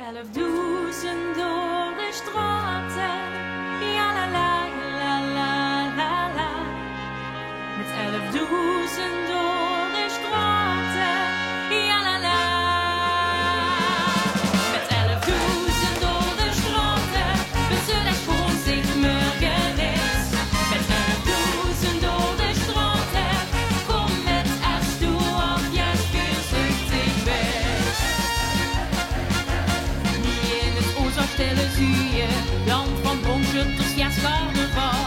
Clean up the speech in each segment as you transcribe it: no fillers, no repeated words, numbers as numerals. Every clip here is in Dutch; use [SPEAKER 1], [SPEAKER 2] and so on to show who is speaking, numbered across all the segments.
[SPEAKER 1] 11.000 door de straten, ja la la la la la la. Met 11.000 door de straten, ja la la. Met 11.000 door de straten, we zullen gewoon zich morgen is. Met 11.000 door de straten, kom met ergens toe of je vuurzuchtig bent. Niet in het oorzaakstelle zie je, land van boogschutters, ja carnaval.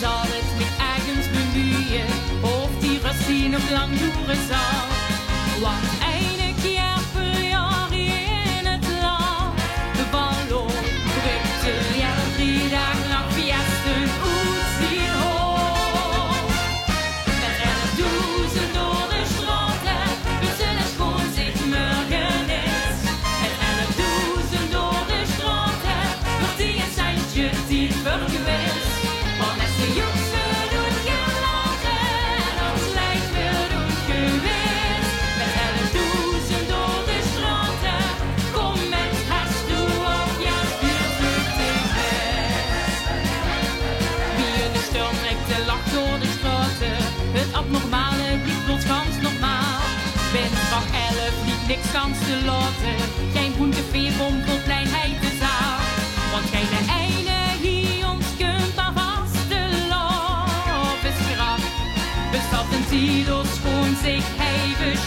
[SPEAKER 1] Zal het met ergens bemoeien, of die Racine nog lang duren zal. Want einde keer per jaar in het land, de ballon drukt de jaren 3 dagen lang fiesten uit zien hoog. Met 11.000 door de straten, we zullen schoon zich morgen is. Met 11.000 door de straten, wordt die een seintje die vergewist. Want als de jongens we doen gaan laten, ons lijf we doen gewist. Met 11.000 door de straten, kom met haast toe of ja vuurzuchtig bent. Wie in de storm trekt de lach door de straten, het abnormale blijft plots gans normaal. Bent van 11 niet niks kans te laten, geen groenteveerbom tot kleinheid te zaal. Want geen einde hier ons kunt maar vast de loop is graf. Bestaat een titel schoon zich hevig.